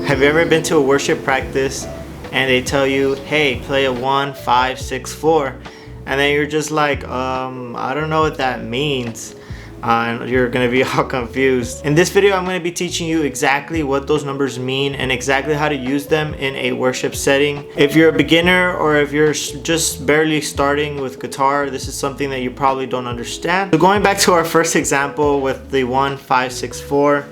Have you ever been to a worship practice and they tell you, hey, play a 1, 5, 6, 4, and then you're just like, I don't know what that means, and you're gonna be all confused. In this video, I'm gonna be teaching you exactly what those numbers mean and exactly how to use them in a worship setting. If you're a beginner or if you're just barely starting with guitar, this is something that you probably don't understand. So going back to our first example with the 1, 5, 6, 4,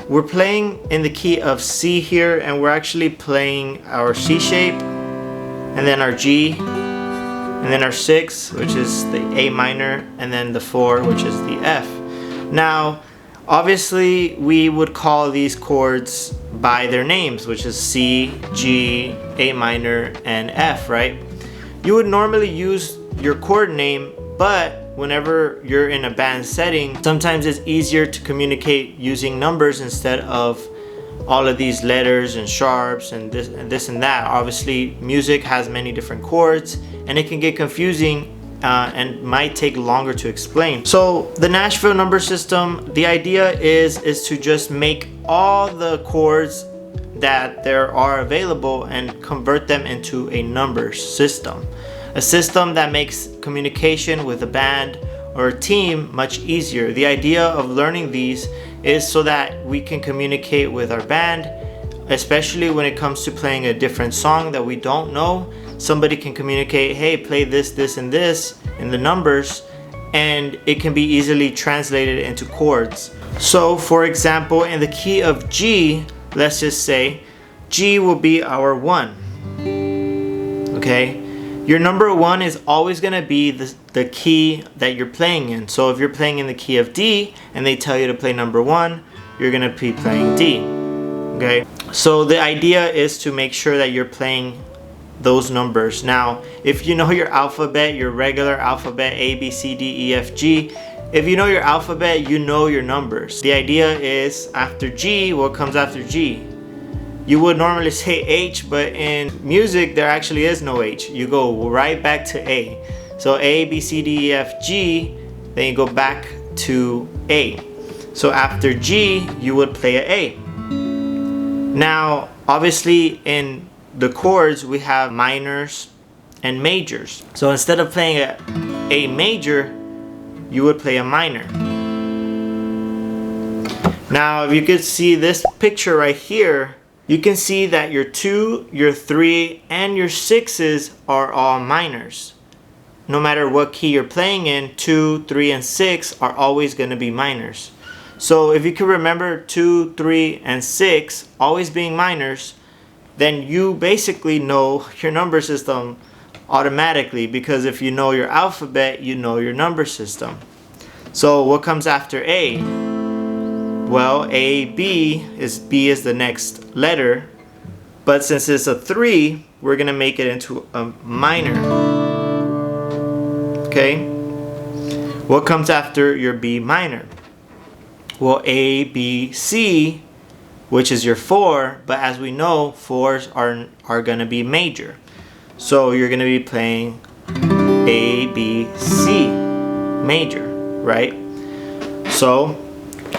we're playing in the key of C here, and we're actually playing our C shape, and then our G, and then our 6, which is the A minor, and then the 4, which is the F. Now, obviously, we would call these chords by their names, which is C, G, A minor, and F, right? You would normally use your chord name, but whenever you're in a band setting, sometimes it's easier to communicate using numbers instead of all of these letters and sharps and this and that. Obviously, music has many different chords and it can get confusing and might take longer to explain. So the Nashville number system, the idea is to just make all the chords that there are available and convert them into a number system. A system that makes communication with a band or a team much easier. The idea of learning these is so that we can communicate with our band, especially when it comes to playing a different song that we don't know. Somebody can communicate, hey, play this, this, and this in the numbers, and it can be easily translated into chords. So for example, in the key of G, let's just say G will be our 1. Okay? Your number 1 is always going to be the key that you're playing in. So if you're playing in the key of D and they tell you to play number 1, you're going to be playing D. Okay? So the idea is to make sure that you're playing those numbers. Now, if you know your alphabet, your regular alphabet, A, B, C, D, E, F, G, if you know your alphabet, you know your numbers. The idea is after G, what comes after G? You would normally say H, but in music there actually is no H. You go right back to A. So A, B, C, D, E, F, G, then you go back to A. So after G, you would play an A. Now, obviously in the chords we have minors and majors. So instead of playing A major, you would play a minor. Now, if you could see this picture right here, you can see that your 2, your 3, and your 6s are all minors. No matter what key you're playing in, 2, 3, and 6 are always going to be minors. So if you can remember 2, 3, and 6 always being minors, then you basically know your number system automatically, because if you know your alphabet, you know your number system. So what comes after A? Well, A, B is the next letter, but since it's a 3, we're gonna make it into a minor. Okay? What comes after your B minor? Well, A, B, C, which is your 4, but as we know, 4s are gonna be major. So you're gonna be playing A, B, C major, right? So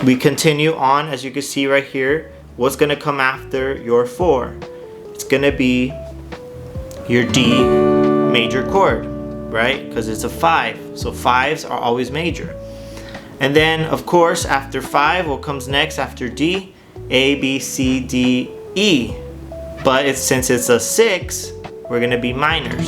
we continue on. As you can see right here, what's going to come after your 4? It's going to be your D major chord, right? Because it's a 5. So 5s are always major. And then, of course, after 5, what comes next after D? A, B, C, D, E. But since it's a 6, we're going to be minors.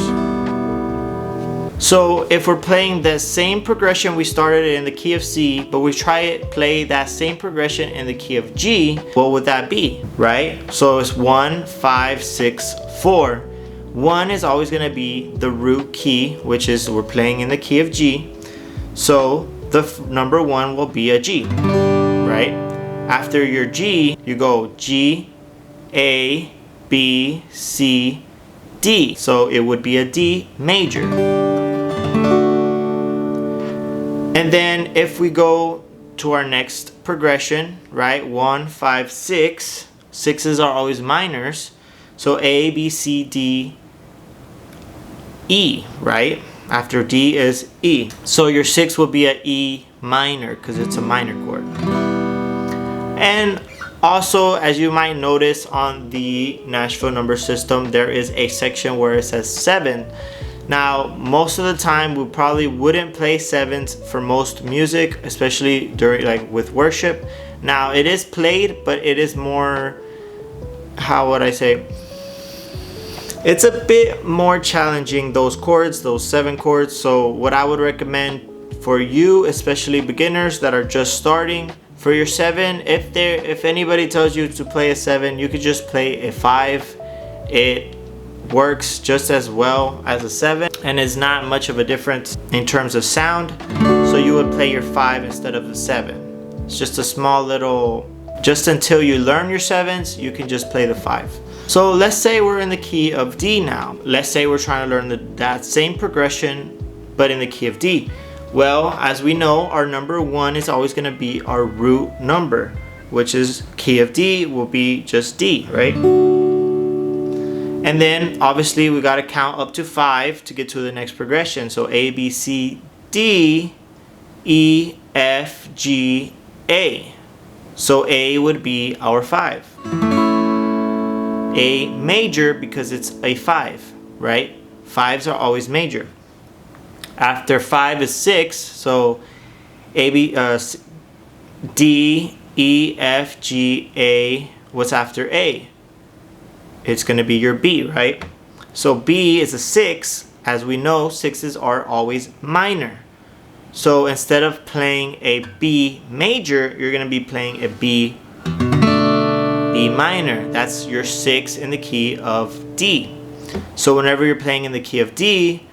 So if we're playing the same progression we started in the key of C, but we play that same progression in the key of G, what would that be, right? So it's 1, 5, 6, 4. 1 is always going to be the root key, which is we're playing in the key of G. So the number 1 will be a G, right? After your G, you go G, A, B, C, D. So it would be a D major. And then if we go to our next progression, right? 1, 5, 6. 6s are always minors. So A, B, C, D, E, right? After D is E. So your 6 will be a E minor because it's a minor chord. And also, as you might notice on the Nashville Number System, there is a section where it says 7. Now, most of the time, we probably wouldn't play 7s for most music, especially during like with worship. Now, it is played, but it is more, how would I say? It's a bit more challenging, those chords, those 7 chords. So what I would recommend for you, especially beginners that are just starting, for your 7, if anybody tells you to play a 7, you could just play a 5. It works just as well as a 7, and it's not much of a difference in terms of sound. So you would play your 5 instead of the 7. It's just a small little, just until you learn your 7s, you can just play the 5. So let's say we're in the key of D now. Let's say we're trying to learn that same progression, but in the key of D. Well, as we know, our number 1 is always going to be our root number, which is key of D will be just D, right? And then obviously we got to count up to 5 to get to the next progression. So A, B, C, D, E, F, G, A. So A would be our 5. A major because it's a 5, right? 5s are always major. After 5 is 6, so A, B, D, E, F, G, A. What's after A? It's going to be your B, right? So B is a 6. As we know, 6s are always minor. So instead of playing a B major, you're going to be playing a B minor. That's your 6 in the key of D. So whenever you're playing in the key of D,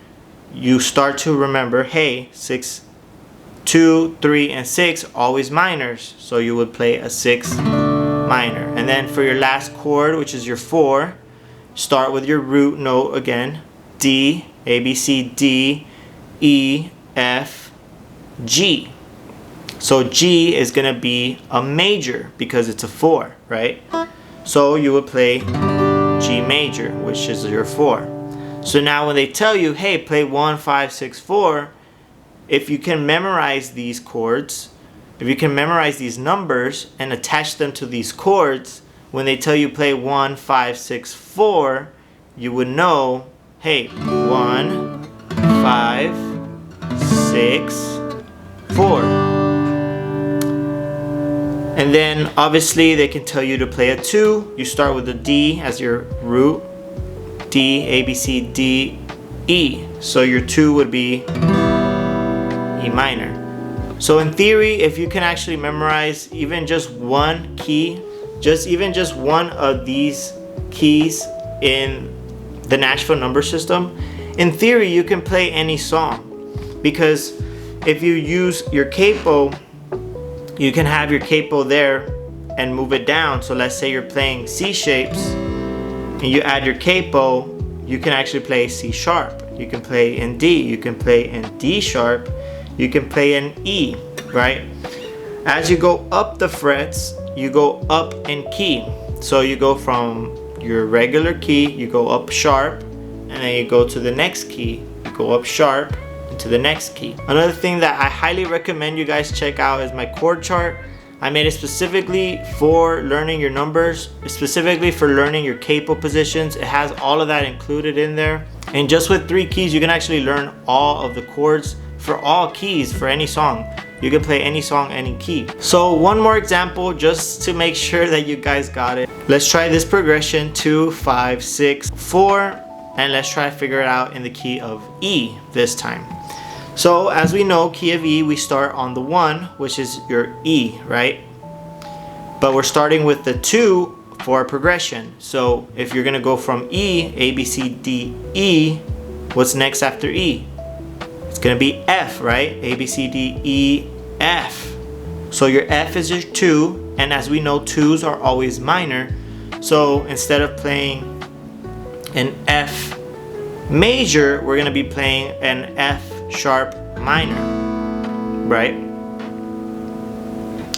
you start to remember, hey, 6, 2, 3, and 6 always minors. So you would play a 6 minor. And then for your last chord, which is your 4, start with your root note again. D, A, B, C, D, E, F, G. So G is going to be a major because it's a 4, right? So you would play G major, which is your 4. So now when they tell you, hey, play 1, 5, 6, 4, if you can memorize these chords, if you can memorize these numbers and attach them to these chords, when they tell you play 1, 5, 6, 4, you would know, hey, 1, 5, 6, 4. And then obviously they can tell you to play a 2. You start with the D as your root. D, A, B, C, D, E. So your 2 would be E minor. So in theory, if you can actually memorize even just one key, even just one of these keys in the Nashville Number System, in theory you can play any song. Because if you use your capo, you can have your capo there and move it down. So let's say you're playing C shapes and you add your capo, you can actually play C sharp. You can play in D, you can play in D sharp, you can play in E, right? As you go up the frets, you go up in key. So you go from your regular key, you go up sharp, and then you go to the next key, you go up sharp, to the next key. Another thing that I highly recommend you guys check out is my chord chart. I made it specifically for learning your numbers, specifically for learning your capo positions. It has all of that included in there. And just with 3 keys, you can actually learn all of the chords for all keys for any song. You can play any song, any key. So one more example just to make sure that you guys got it. Let's try this progression, 2, 5, 6, 4, and let's try to figure it out in the key of E this time. So as we know, key of E, we start on the 1, which is your E, right? But we're starting with the 2 for a progression. So if you're gonna go from E, A, B, C, D, E, what's next after E? It's gonna be F, right? A, B, C, D, E, F. So your F is your 2, and as we know, 2s are always minor. So instead of playing an F major, we're gonna be playing an F sharp minor, right?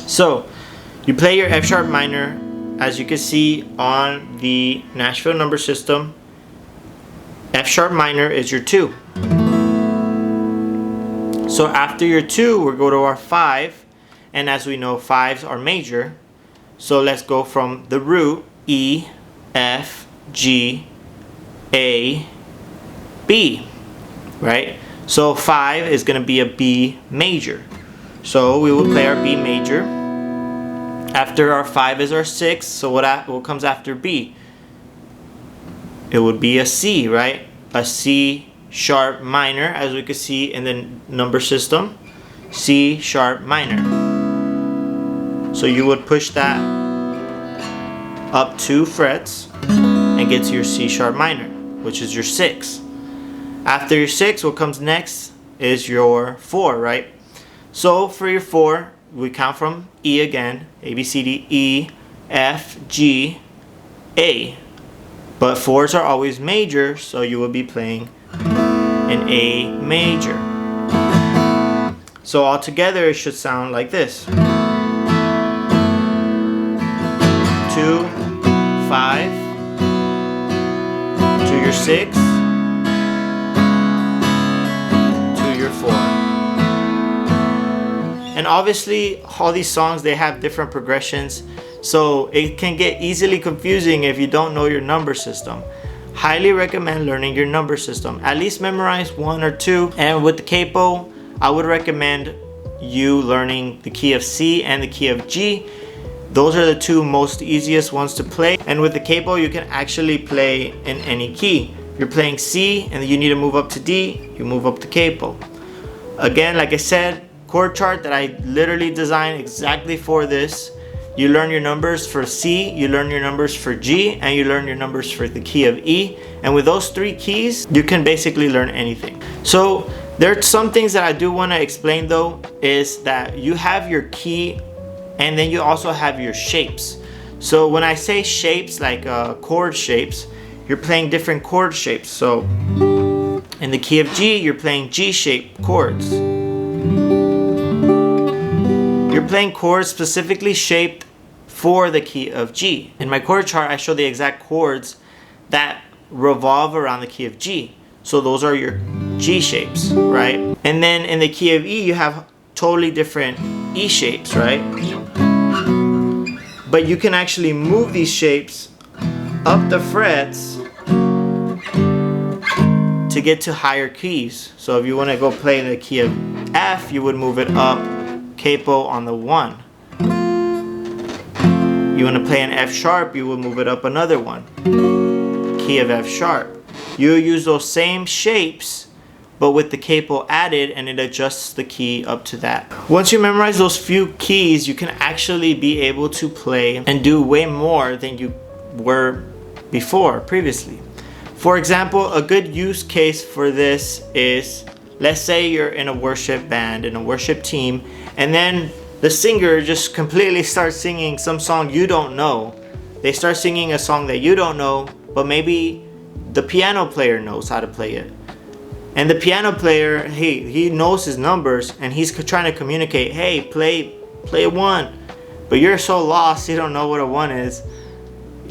So you play your F sharp minor, as you can see on the Nashville Number System. F sharp minor is your 2. So after your 2, we'll go to our 5. And as we know, 5s are major. So let's go from the root, E, F, G, A, B, right? So 5 is going to be a B major. So we will play our B major. After our 5 is our 6. So what comes after B? It would be a C, right? A C sharp minor, as we could see in the number system. C sharp minor. So you would push that up 2 frets and get to your C sharp minor, which is your 6. After your 6, what comes next is your 4, right? So for your 4, we count from E again, A, B, C, D, E, F, G, A. But 4s are always major, so you will be playing an A major. So altogether it should sound like this. 2, 5, to your 6, to your 4. And obviously all these songs, they have different progressions, so it can get easily confusing if you don't know your number system. Highly recommend learning your number system. At least memorize 1 or 2. And with the capo, I would recommend you learning the key of C and the key of G. Those are the 2 most easiest ones to play. And with the capo, you can actually play in any key. If you're playing C and you need to move up to D, you move up the capo. Again, like I said, chord chart that I literally designed exactly for this. You learn your numbers for C, you learn your numbers for G, and you learn your numbers for the key of E. And with those 3 keys, you can basically learn anything. So there are some things that I do want to explain though, is that you have your key and then you also have your shapes. So when I say shapes, like chord shapes, you're playing different chord shapes. So in the key of G, you're playing G-shaped chords. You're playing chords specifically shaped for the key of G. In my chord chart, I show the exact chords that revolve around the key of G. So those are your G shapes, right? And then in the key of E, you have totally different E shapes, right? But you can actually move these shapes up the frets to get to higher keys. So if you want to go play in the key of F, you would move it up capo on the 1. You want to play an F sharp, you will move it up another 1. Key of F sharp. You use those same shapes but with the capo added, and it adjusts the key up to that. Once you memorize those few keys, you can actually be able to play and do way more than you were previously. For example, a good use case for this is, let's say you're in a worship band, in a worship team, and then the singer just completely starts singing some song you don't know. They start singing a song that you don't know, but maybe the piano player knows how to play it. And the piano player, hey, he knows his numbers and he's trying to communicate, hey, play a 1. But you're so lost, you don't know what a 1 is.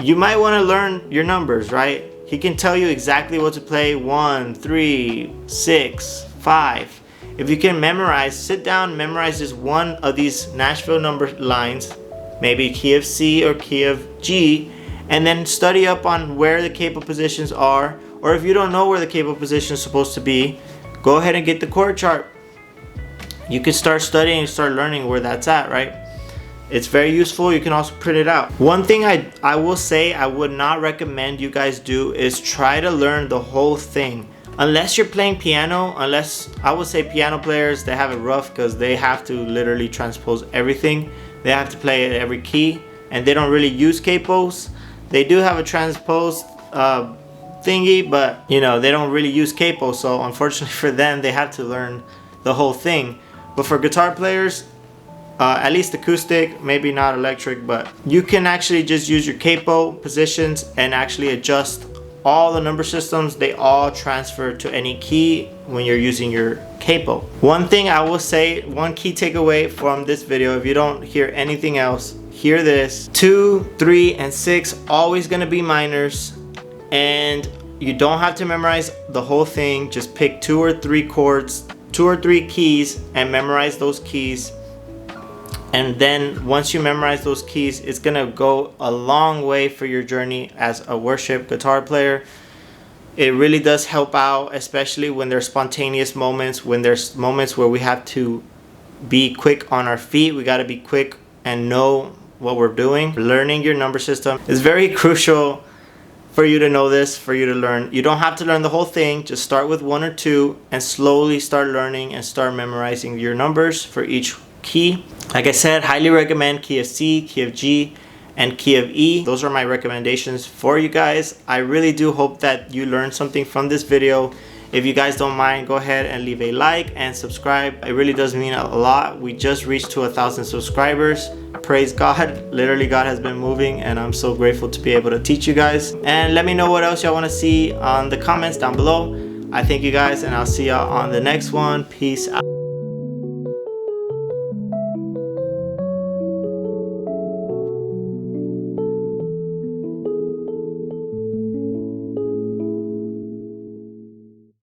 You might want to learn your numbers, right? He can tell you exactly what to play, 1, 3, 6, 5. If you can memorize, sit down, memorize just one of these Nashville number lines, maybe key of C or key of G, and then study up on where the capo positions are. Or if you don't know where the capo position is supposed to be, go ahead and get the chord chart. You can start studying and start learning where that's at, right? It's very useful. You can also print it out. One thing I will say I would not recommend you guys do is try to learn the whole thing. Unless you're playing piano, I would say piano players, they have it rough because they have to literally transpose everything. They have to play at every key and they don't really use capos. They do have a transpose thingy, but you know, they don't really use capo, so unfortunately for them, they have to learn the whole thing. But for guitar players, at least acoustic, maybe not electric, but you can actually just use your capo positions and actually adjust all the number systems. They all transfer to any key when you're using your capo. One thing I will say, one key takeaway from this video, if you don't hear anything else, hear this: 2, 3, and 6 always gonna be minors, and you don't have to memorize the whole thing. Just pick 2 or 3 chords, 2 or 3 keys and memorize those keys. And then once you memorize those keys, it's gonna go a long way for your journey as a worship guitar player. It really does help out, especially when there's spontaneous moments, when there's moments where we have to be quick on our feet. We got to be quick and know what we're doing. Learning your number system is very crucial for you to know this, for you to learn. You don't have to learn the whole thing. Just start with 1 or 2 and slowly start learning and start memorizing your numbers for each key. Like I said, highly recommend key of C, key of G, and key of E. Those are my recommendations for you guys. I really do hope that you learned something from this video. If you guys don't mind, go ahead and leave a like and subscribe. It really does mean a lot. We just reached to 1,000 subscribers. Praise God. Literally, God has been moving, and I'm so grateful to be able to teach you guys. And let me know what else y'all want to see on the comments down below. I thank you guys, and I'll see y'all on the next one. Peace out.